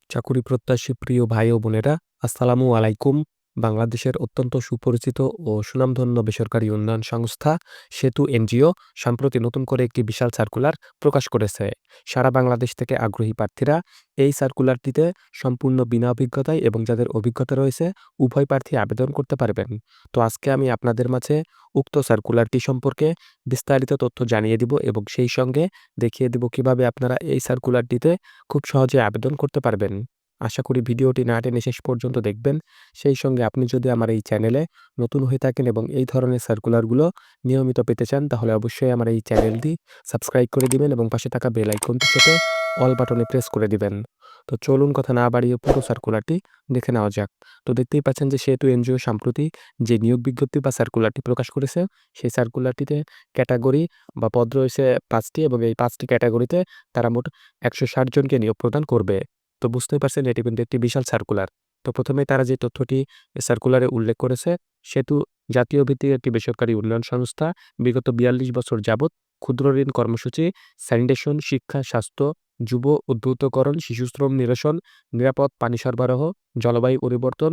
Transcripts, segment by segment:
চাকুরি প্রত্যাশী প্রিয় ভাই ও বোনেরা, আসসালামু আলাইকুম। বাংলাদেশের অত্যন্ত সুপরিচিত ও সুনামধন্য বেসরকারি উন্নয়ন সংস্থা সেতু এনজিও সম্প্রতি নতুন করে একটি বিশাল সার্কুলার প্রকাশ করেছে। সারা বাংলাদেশ থেকে আগ্রহী প্রার্থীরা এই সার্কুলারটিতে সম্পূর্ণ বিনা অভিজ্ঞতায় এবং যাদের অভিজ্ঞতা রয়েছে উভয় প্রার্থী আবেদন করতে পারবেন। তো আজকে আমি আপনাদের মাঝে উক্ত সার্কুলারটি সম্পর্কে বিস্তারিত তথ্য জানিয়ে দিব এবং সেই সঙ্গে দেখিয়ে দিব কিভাবে আপনারা এই সার্কুলারটিতে খুব সহজে আবেদন করতে পারবেন। আশা করি ভিডিওটি না টেনে শেষ পর্যন্ত দেখবেন। সেই সঙ্গে আপনি যদি আমার এই চ্যানেলে নতুন হয়ে থাকেন এবং এই ধরনের সার্কুলারগুলো নিয়মিত পেতে চান, তাহলে অবশ্যই আমার এই চ্যানেলটি সাবস্ক্রাইব করে দিবেন এবং পাশে থাকা বেল আইকনটি চেপে অল বাটনে প্রেস করে দিবেন। তো চলুন কথা না বাড়িয়ে পুরো সার্কুলারটি দেখে নেওয়া যাক। তো দেখতেই পাচ্ছেন যে সেতু এনজিও সম্প্রতি যে নিয়োগ বিজ্ঞপ্তি বা সার্কুলারটি প্রকাশ করেছে, সেই সার্কুলারটিতে ক্যাটাগরি বা পদ রয়েছে ৫টি এবং এই ৫টি ক্যাটাগরিতে তারা মোট ১৬০ জনকে নিয়োগ প্রদান করবে। তো বুঝতেই পারছেন এটি কিন্তু একটি বিশাল সার্কুলার। তো প্রথমেই তারা যে তথ্যটি সার্কুলারে উল্লেখ করেছে, সেতু জাতীয় ভিত্তিক একটি বেসরকারি উন্নয়ন সংস্থা বিগত ৪২ বছর যাবৎ ক্ষুদ্র ঋণ কর্মসূচি, স্যানিটেশন, শিক্ষা, স্বাস্থ্য, যুব উদ্বুদ্ধকরণ, শিশুশ্রম নিরসন, নিরাপদ পানি সরবরাহ, জলবায়ু পরিবর্তন,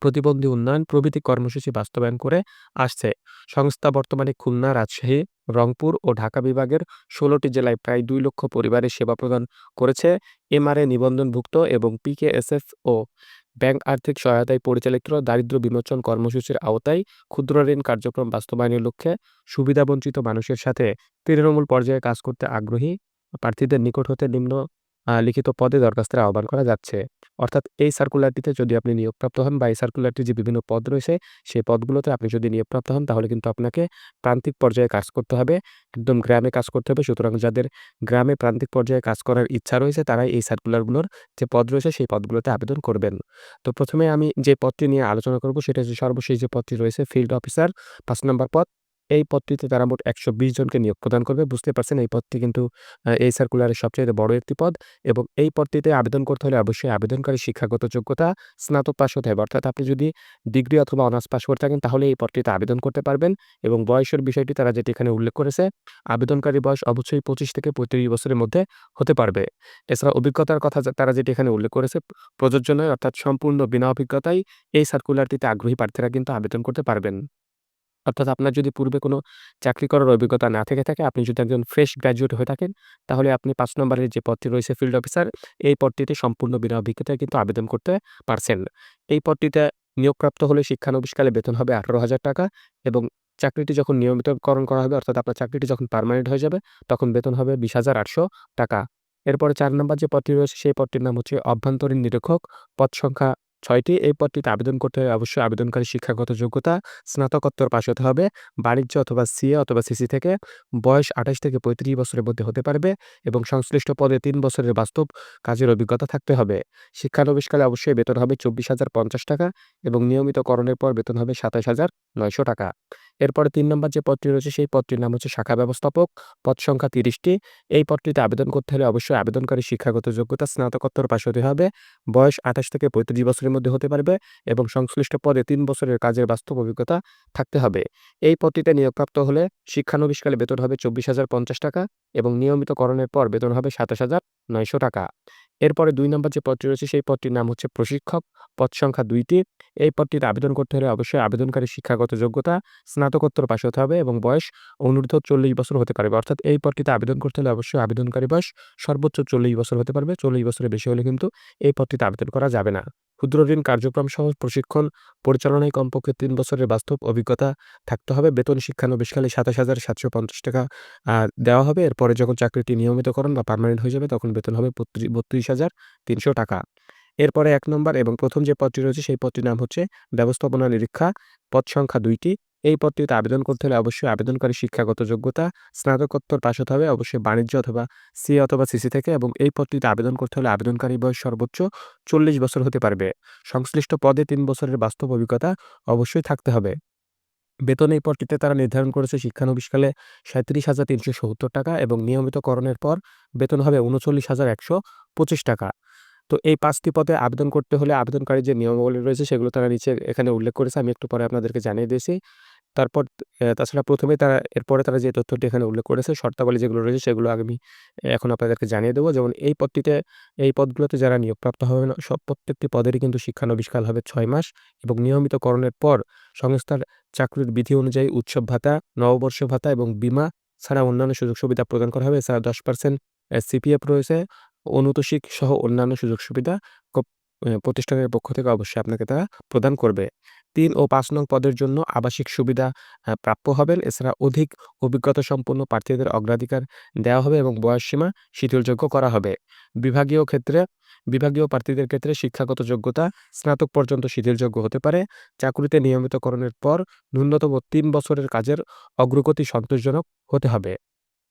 প্রতিবন্ধী উন্নয়ন প্রভৃতি কর্মসূচি বাস্তবায়ন করে আসছে। সংস্থা বর্তমানে খুলনা, রাজশাহী, রংপুর ও ঢাকা বিভাগের ১৬টি জেলায় প্রায় ২ লক্ষ পরিবারের সেবা প্রদান করেছে। এমআরএ নিবন্ধনভুক্ত এবং পিকেএসএফ ও ব্যাংক আর্থিক সহায়তায় পরিচালিত দারিদ্র্য বিমোচন কর্মসূচির আওতায় ক্ষুদ্র ঋণ কার্যক্রম বাস্তবায়নের লক্ষ্যে সুবিধাবঞ্চিত মানুষের সাথে তৃণমূল পর্যায়ে কাজ করতে আগ্রহী প্রার্থীদের নিকট হতে নিম্ন লিখিত পদে দরখাস্তের আহ্বান করা যাচ্ছে। অর্থাৎ এই সার্কুলারটিতে যদি আপনি নিয়োগপ্রাপ্ত হন বা এই সার্কুলারটির যে বিভিন্ন পদ রয়েছে, সেই পদগুলোতে আপনি যদি নিয়োগপ্রাপ্ত হন, তাহলে কিন্তু আপনাকে প্রান্তিক পর্যায়ে কাজ করতে হবে। একদম গ্রামে কাজ করতে হবে। সুতরাং যাদের গ্রামে প্রান্তিক পর্যায়ে কাজ করার ইচ্ছা রয়েছে, তারাই এই সার্কুলারগুলোর যে পদ রয়েছে, সেই পদগুলোতে আবেদন করবেন। তো প্রথমে আমি যে পদটি নিয়ে আলোচনা করব, সেটা হচ্ছে সর্বশেষ যে পদটি রয়েছে ফিল্ড অফিসার ৫ নম্বর পদ। এই পদটিতে তারা মোট ১২০ জনকে নিয়োগ প্রদান করবে। বুঝতে পারছেন এই পদটি কিন্তু এই সার্কুলারের সবচাইতে বড় একটি পদ। এবং এই পদটিতে আবেদন করতে হলে অবশ্যই আবেদনকারী শিক্ষাগত যোগ্যতা স্নাতক পাস হতে হবে। অর্থাৎ আপনি যদি ডিগ্রি অথবা অনার্স পাস করে থাকেন, তাহলে এই পদটিতে আবেদন করতে পারবেন। এবং বয়সের বিষয়টি তারা যেটি এখানে উল্লেখ করেছে, আবেদনকারী বয়স অবশ্যই ২৫ থেকে ৩৫ বছরের মধ্যে হতে পারবে। এছাড়া অভিজ্ঞতার কথা তারা যেটি এখানে উল্লেখ করেছে, প্রযোজ্য নয়, অর্থাৎ সম্পূর্ণ বিনা অভিজ্ঞতায় এই সার্কুলারটিতে আগ্রহী প্রার্থীরা কিন্তু আবেদন করতে পারবেন। অর্থাৎ আপনার যদি পূর্বে কোনো চাকরি করার অভিজ্ঞতা না থেকে থাকে, আপনি যদি একজন ফ্রেশ গ্র্যাজুয়েট হয়ে থাকেন, তাহলে আপনি ৫ নম্বরের যে পদটি রয়েছে ফিল্ড অফিসার, এই পদটিতে সম্পূর্ণ বিনা অভিজ্ঞতায় কিন্তু আবেদন করতে পারছেন। এই পদটিতে নিয়োগপ্রাপ্ত হলে শিক্ষানবিশকালে বেতন হবে ৳১৮,০০০ এবং চাকরিটি যখন নিয়মিতকরণ করা হবে, অর্থাৎ আপনার চাকরিটি যখন পার্মানেন্ট হয়ে যাবে, তখন বেতন হবে ৳২০,৮০০। এরপরে ৪ নম্বর যে পদটি রয়েছে, সেই পদটির নাম হচ্ছে অভ্যন্তরীণ নিরীক্ষক। পদ সংখ্যা ৬টি। এই পদটিতে আবেদন করতে হলে অবশ্যই আবেদনকারী শিক্ষাগত যোগ্যতা স্নাতকোত্তর পাস হতে হবে। বাণিজ্য অথবা সিএ অথবা সিসি থেকে। বয়স ২৮ থেকে ৩৫ বছরের মধ্যে হতে পারবে এবং সংশ্লিষ্ট পদে ৩ বছরের বাস্তব কাজের অভিজ্ঞতা থাকতে হবে। শিক্ষানবিশকালে অবশ্যই বেতন হবে ৳২৪,০৫০ এবং নিয়মিতকরণের পর বেতন হবে ৳২৭,৯০০। এরপরে ৩ নম্বর যে পদটি রয়েছে, সেই পদটির নাম হচ্ছে শাখা ব্যবস্থাপক। পদ সংখ্যা ৩০টি। এই পদটিতে আবেদন করতে হলে অবশ্যই আবেদনকারী শিক্ষাগত যোগ্যতা স্নাতকোত্তর পাস হতে হবে। বয়স ২৮ থেকে ৩৫ বছরের মধ্যে হতে পারবে এবং সংশ্লিষ্ট পদে ৩ বছরের কাজের বাস্তব অভিজ্ঞতা থাকতে হবে। এই পদটিতে নিয়োগপ্রাপ্ত হলে শিক্ষানবিশকালে বেতন হবে ৳২৪,০৫০ এবং নিয়মিতকরণের পর বেতন হবে ৳২৭,৯০০। এরপরে ২ নম্বর যে পদটি রয়েছে, সেই পদটির নাম হচ্ছে প্রশিক্ষক। পদ সংখ্যা ২টি। এই পদটিতে আবেদন করতে হলে অবশ্যই আবেদনকারী শিক্ষাগত যোগ্যতা স্নাতকোত্তর পাস হতে হবে এবং বয়স অনূর্ধ্ব ৪০ বছর হতে পারবে। অর্থাৎ এই পদটিতে আবেদন করতে হলে অবশ্যই আবেদনকারী বয়স সর্বোচ্চ ৪০ বছর হতে পারবে। ৪০ বছরের বেশি হলে কিন্তু এই পদটিতে আবেদন করা যাবে না। ক্ষুদ্র ঋণ কার্যক্রম সহ প্রশিক্ষণ পরিচালনায় কমপক্ষে ৩ বছরের বাস্তব অভিজ্ঞতা থাকতে হবে। বেতন শিক্ষানবিশকালে ৳২৭,৭৫০ দেওয়া হবে। এরপরে যখন চাকরিটি নিয়মিতকরণ বা পার্মানেন্ট হয়ে যাবে, তখন বেতন হবে ৳৩২,৩০০। এরপরে ১ নম্বর এবং ১ম যে পদটি রয়েছে, সেই পদটির নাম হচ্ছে ব্যবস্থাপনা নিরীক্ষা। পদ সংখ্যা ২টি। এই পদটিতে আবেদন করতে হলে অবশ্যই আবেদনকারী শিক্ষাগত যোগ্যতা স্নাতকোত্তর পাস হতে হবে, অবশ্যই বাণিজ্য অথবা সিএ অথবা সিসি থেকে এবং এই পদটিতে আবেদন করতে হলে আবেদনকারী বয়স সর্বোচ্চ ৪০ বছর হতে পারবে। সংশ্লিষ্ট পদে ৩ বছরের বাস্তব অভিজ্ঞতা অবশ্যই থাকতে হবে। বেতন এই পদটিতে তারা নির্ধারণ করেছে শিক্ষানবিশকালে ৳৩৭,৩৭০ এবং নিয়মিতকরণের পর বেতন হবে ৳৩৯,১২৫। তো এই ৫ টি পদে আবেদন করতে হলে আবেদনকারীর যে নিয়মাবলী রয়েছে, সেগুলো তারা নিচে এখানে উল্লেখ করেছে। আমি একটু পরে আপনাদেরকে জানিয়ে দিয়েছি। তারপর তাছাড়া ১ম এই এরপরে তারা যে তথ্যটি এখানে উল্লেখ করেছে, শর্তাবলী যেগুলো রয়েছে সেগুলো আমি এখন আপনাদেরকে জানিয়ে দেবো। যেমন এই পদগুলোতে যারা নিয়োগপ্রাপ্ত হবেন প্রত্যেকটি পদেরই কিন্তু শিক্ষানবিশকাল হবে ৬ মাস এবং নিয়মিতকরণের পর সংস্থার চাকরির বিধি অনুযায়ী উৎসব ভাতা, নববর্ষ ভাতা এবং বীমা ছাড়া অন্যান্য সুযোগ সুবিধা প্রদান করা হবে। এছাড়া 10% সিপিএফ রয়েছে, অনুতোষিক সহ অন্যান্য সুযোগ সুবিধা প্রতিষ্ঠানের পক্ষ থেকে অবশ্যই আপনাকে তারা প্রদান করবে। ৩ ও ৫ নং পদের জন্য আবাসিক সুবিধা প্রাপ্য হবেন। এছাড়া অধিক অভিজ্ঞতা সম্পন্ন প্রার্থীদের অগ্রাধিকার দেওয়া হবে এবং বয়সসীমা শিথিলযোগ্য করা হবে। বিভাগীয় প্রার্থীদের ক্ষেত্রে শিক্ষাগত যোগ্যতা স্নাতক পর্যন্ত শিথিলযোগ্য হতে পারে। চাকুরিতে নিয়মিতকরণের পর ন্যূনতম ৩ বছরের কাজের অগ্রগতি সন্তোষজনক হতে হবে।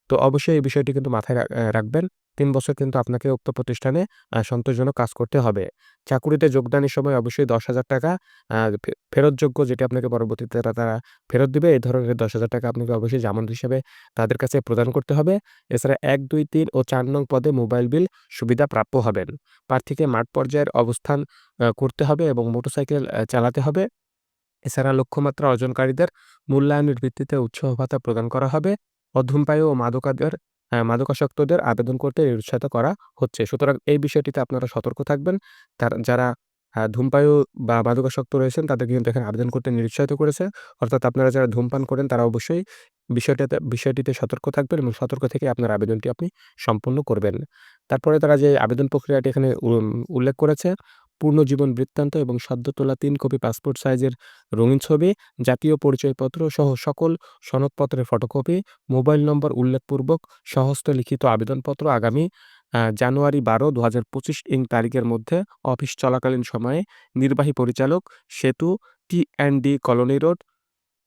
তো অবশ্যই এই বিষয়টি কিন্তু মাথায় রাখবেন। ৩ বছর কিন্তু আপনাকে উক্ত প্রতিষ্ঠানে সন্তোষজনক কাজ করতে হবে। চাকুরিতে যোগদানের সময় অবশ্যই ৳১০,০০০ ফেরতযোগ্য, যেটি আপনাকে পরবর্তীতে তারা ফেরত দিবে। এই ধরনের ৳১০,০০০ আপনাকে অবশ্যই জামানত হিসেবে তাদের কাছে প্রদান করতে হবে। এছাড়া ১, ২, ৩ ও ৪ নং পদে মোবাইল বিল সুবিধা প্রাপ্য হবেন। প্রার্থীকে মাঠ পর্যায়ের অবস্থান করতে হবে এবং মোটরসাইকেল চালাতে হবে। এছাড়া লক্ষ্যমাত্রা অর্জনকারীদের মূল্যায়নের ভিত্তিতে উৎসাহ ভাতা প্রদান করা হবে। ধূমপায়ী ও মাদকাসক্তদের আবেদন করতে নিরুৎসাহিত করা হচ্ছে। সুতরাং এই বিষয়টিতে আপনারা সতর্ক থাকবেন। যারা ধূমপায়ী বা মাদকাসক্ত রয়েছেন তাদেরকে কিন্তু এখানে আবেদন করতে নিরুৎসাহিত করেছে। অর্থাৎ আপনারা যারা ধূমপান করেন তারা অবশ্যই বিষয়টিতে সতর্ক থাকবেন এবং সতর্ক থেকে আপনার আবেদনটি আপনি সম্পন্ন করবেন। তারপরে তারা যে আবেদন প্রক্রিয়াটি এখানে উল্লেখ করেছে, পূর্ণ জীবন বৃত্তান্ত এবং সদ্য তোলা ৩ কপি পাসপোর্ট সাইজের রঙিন ছবি, জাতীয় পরিচয়পত্র সহ সকল সনদপত্রের ফটোকপি, মোবাইল নম্বর উল্লেখপূর্বক স্বহস্ত লিখিত আবেদনপত্র আগামী জানুয়ারি ১২, ২০২৫ তারিখের মধ্যে অফিস চলাকালীন সময়ে নির্বাহী পরিচালক, সেতু, টি&ডি colony road,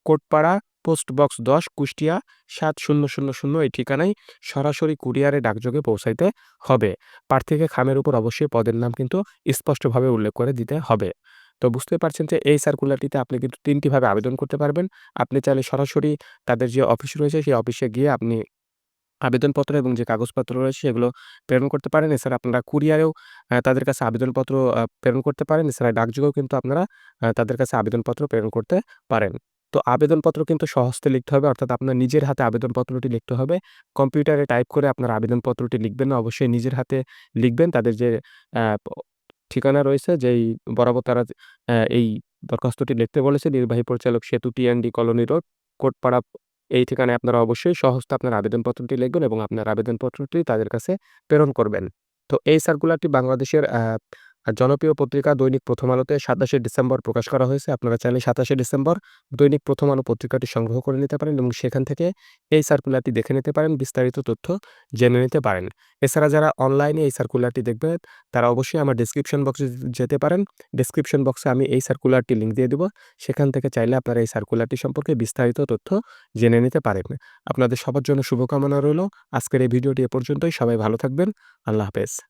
Kotpara, post box ১০, Kushtia ৭০০০ এই ঠিকানায় সরাসরি কুরিয়ারে ডাকযোগে পৌঁছাইতে হবে। প্রার্থীকে খামের উপর অবশ্যই পদের নাম কিন্তু স্পষ্টভাবে উল্লেখ করে দিতে হবে। তো বুঝতে পারছেন যে এই সার্কুলারটিতে আপনি কিন্তু ৩ টি ভাবে আবেদন করতে পারবেন। আপনি চাইলে সরাসরি তাদের যে অফিস রয়েছে সেই অফিসে গিয়ে আপনি আবেদনপত্র এবং যে কাগজপত্র রয়েছে সেগুলো প্রেরণ করতে পারেন। এছাড়া আপনারা কুরিয়ারেও তাদের কাছে আবেদনপত্র প্রেরণ করতে পারেন। এছাড়া ডাকযোগেও কিন্তু আপনারা তাদের কাছে আবেদনপত্র প্রেরণ করতে পারেন। তো আবেদনপত্র কিন্তু স্বহস্তে লিখতে হবে, অর্থাৎ আপনার নিজের হাতে আবেদনপত্রটি লিখতে হবে। কম্পিউটারে টাইপ করে আপনার আবেদনপত্রটি লিখবেন না, অবশ্যই নিজের হাতে লিখবেন। তাদের যে অ্যা প ঠিকানা রয়েছে যেই বরাবর তারা এই দরখাস্তটি লিখতে বলেছে, নির্বাহী পরিচালক, সেতু, টি&ডি কলোনি রোড, কোটপাড়া, এই ঠিকানায় আপনারা অবশ্যই সহজে আপনার আবেদনপত্রটি লিখবেন এবং আপনার আবেদনপত্রটি তাদের কাছে প্রেরণ করবেন। তো এই সার্কুলারটি বাংলাদেশের জনপ্রিয় পত্রিকা দৈনিক প্রথম আলোতে ২৭শে ডিসেম্বর প্রকাশ করা হয়েছে। আপনারা চাইলে ২৭শে ডিসেম্বর দৈনিক প্রথম আলো পত্রিকাটি সংগ্রহ করে নিতে পারেন এবং সেখান থেকে এই সার্কুলারটি দেখে নিতে পারেন, বিস্তারিত তথ্য জেনে নিতে পারেন। এছাড়া যারা অনলাইনে এই সার্কুলারটি দেখবেন তারা অবশ্যই আমার ডেসক্রিপশন বক্সে যেতে পারেন। ডেসক্রিপশন বক্সে আমি এই সার্কুলারটি লিঙ্ক দিয়ে দিব। সেখান থেকে চাইলে আপনারা এই সার্কুলারটি সম্পর্কে বিস্তারিত তথ্য জেনে নিতে পারেন। আপনাদের সবার জন্য শুভকামনা রইল। আজকের এই ভিডিওটি এ পর্যন্তই। সবাই ভালো থাকবেন। আল্লাহ হাফেজ।